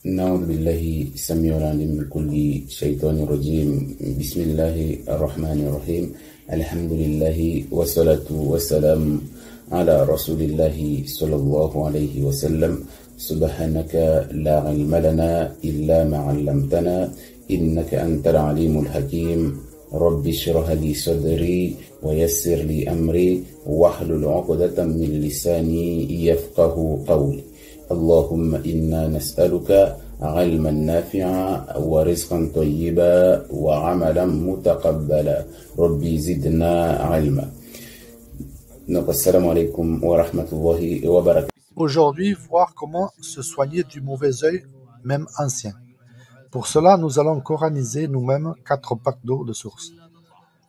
نعوذ بالله السميع العليم من كل شيطان رجيم. بسم الله الرحمن الرحيم. الحمد لله والصلاة والسلام على رسول الله صلى الله عليه وسلم. سبحانك لا علم لنا إلا ما علمتنا إنك أنت العليم الحكيم. رب اشرح لي صدري ويسر لي أمري واحلل عقدة من لساني يفقه قولي. اللهم إنا نسألك علما نافعا ورزقا طيبا وعملا متقبلا. ربي زدنا علما. السلام عليكم ورحمة الله وبركاته. Aujourd'hui, voir comment se soigner du mauvais œil, même ancien. Pour cela, nous allons coraniser nous-mêmes 4 packs d'eau de source.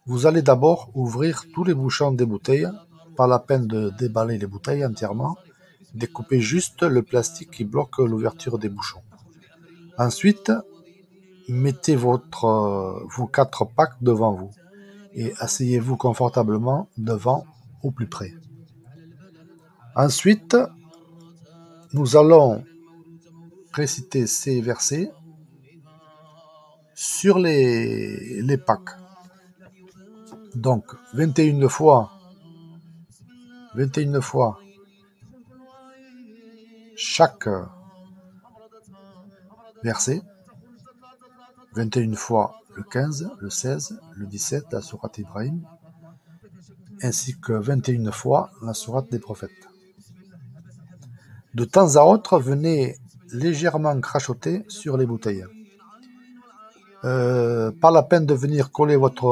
Vous allez d'abord ouvrir tous les bouchons des bouteilles, pas la peine de déballer les bouteilles entièrement, découpez juste le plastique qui bloque l'ouverture des bouchons. Ensuite, mettez vos 4 packs devant vous et asseyez-vous confortablement devant au plus près. Ensuite, nous allons réciter ces versets sur les packs. Donc, 21 fois chaque verset, 21 fois le 15, le 16, le 17, la sourate Ibrahim, ainsi que 21 fois la sourate des prophètes. De temps à autre, venez légèrement crachoter sur les bouteilles. Pas la peine de venir coller votre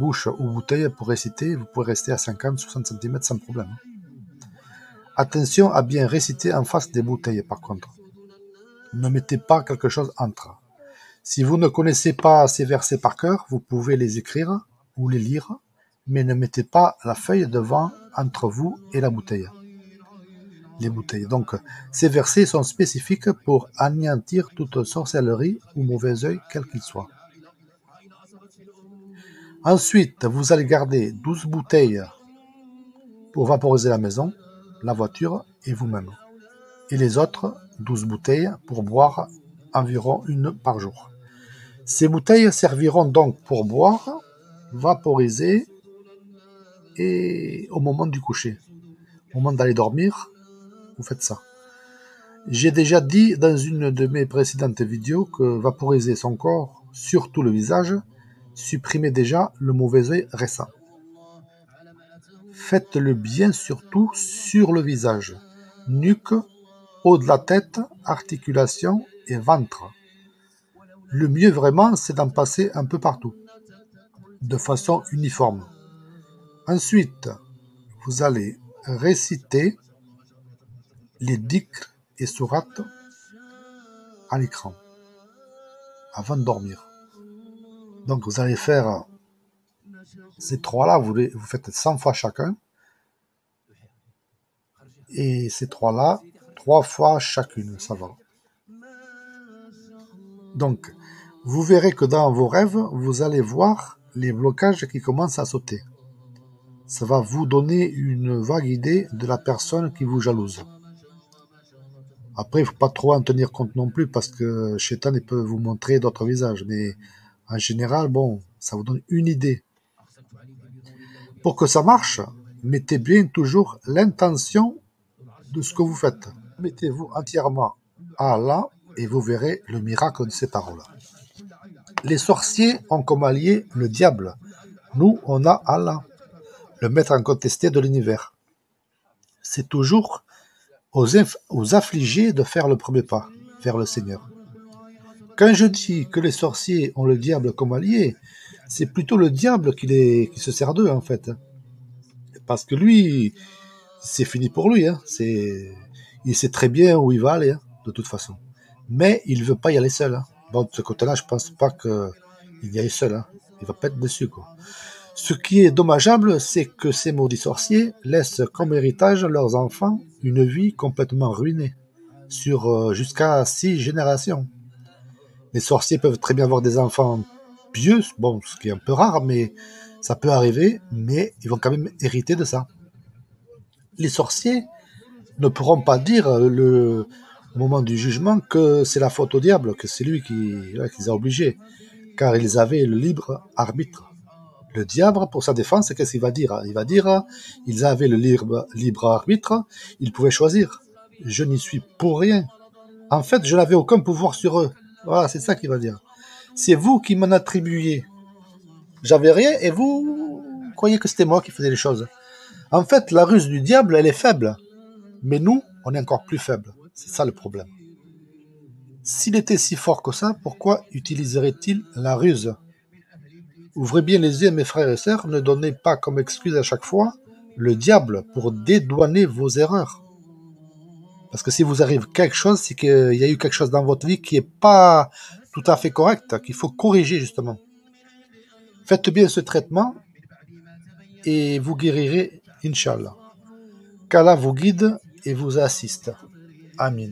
bouche aux bouteilles pour réciter, vous pouvez rester à 50-60 cm sans problème. Attention à bien réciter en face des bouteilles par contre. Ne mettez pas quelque chose entre. Si vous ne connaissez pas ces versets par cœur, vous pouvez les écrire ou les lire, mais ne mettez pas la feuille devant entre vous et la bouteille. Les bouteilles. Donc, ces versets sont spécifiques pour anéantir toute sorcellerie ou mauvais œil, quel qu'il soit. Ensuite, vous allez garder 12 bouteilles pour vaporiser la maison, la voiture et vous-même. Et les autres 12 bouteilles pour boire environ une par jour. Ces bouteilles serviront donc pour boire, vaporiser et au moment du coucher. Au moment d'aller dormir, vous faites ça. J'ai déjà dit dans une de mes précédentes vidéos que vaporiser son corps, surtout le visage, supprimait déjà le mauvais œil récent. Faites-le bien surtout sur le visage, nuque, haut de la tête, articulation et ventre. Le mieux vraiment, c'est d'en passer un peu partout, de façon uniforme. Ensuite, vous allez réciter les dhikrs et sourates à l'écran, avant de dormir. Donc vous allez faire ces 3-là, vous faites 100 fois chacun, et ces 3-là, 3 fois chacune, ça va. Donc, vous verrez que dans vos rêves, vous allez voir les blocages qui commencent à sauter. Ça va vous donner une vague idée de la personne qui vous jalouse. Après, il ne faut pas trop en tenir compte non plus, parce que Shaitan peut vous montrer d'autres visages, mais en général, bon, ça vous donne une idée. Pour que ça marche, mettez bien toujours l'intention de ce que vous faites. Mettez-vous entièrement à Allah et vous verrez le miracle de ces paroles. Les sorciers ont comme allié le diable. Nous, on a Allah, le maître incontesté de l'univers. C'est toujours aux affligés de faire le premier pas vers le Seigneur. Quand je dis que les sorciers ont le diable comme allié, c'est plutôt le diable qui se sert d'eux en fait. Parce que lui, c'est fini pour lui. Il sait très bien où il va aller, de toute façon. Mais il ne veut pas y aller seul. Bon, de ce côté-là, je ne pense pas qu'il y aille seul. Il va pas être dessus, quoi. Ce qui est dommageable, c'est que ces maudits sorciers laissent comme héritage leurs enfants une vie complètement ruinée, sur jusqu'à 6 générations. Les sorciers peuvent très bien avoir des enfants pieux, bon, ce qui est un peu rare, mais ça peut arriver, mais ils vont quand même hériter de ça. Les sorciers ne pourront pas dire au moment du jugement que c'est la faute au diable, que c'est lui qui les a obligés, car ils avaient le libre arbitre. Le diable, pour sa défense, qu'est-ce qu'il va dire? Il va dire, ils avaient le libre arbitre, ils pouvaient choisir. Je n'y suis pour rien. En fait, je n'avais aucun pouvoir sur eux. Voilà, c'est ça qu'il va dire. C'est vous qui m'en attribuiez. J'avais rien et vous croyez que c'était moi qui faisais les choses. En fait, la ruse du diable, elle est faible. Mais nous, on est encore plus faible. C'est ça le problème. S'il était si fort que ça, pourquoi utiliserait-il la ruse? Ouvrez bien les yeux, mes frères et sœurs, ne donnez pas comme excuse à chaque fois le diable pour dédouaner vos erreurs. Parce que si vous arrive quelque chose, c'est qu'il y a eu quelque chose dans votre vie qui n'est pas tout à fait correct, qu'il faut corriger justement. Faites bien ce traitement et vous guérirez, Inch'Allah. Qu'Allah vous guide et vous assiste. Amin.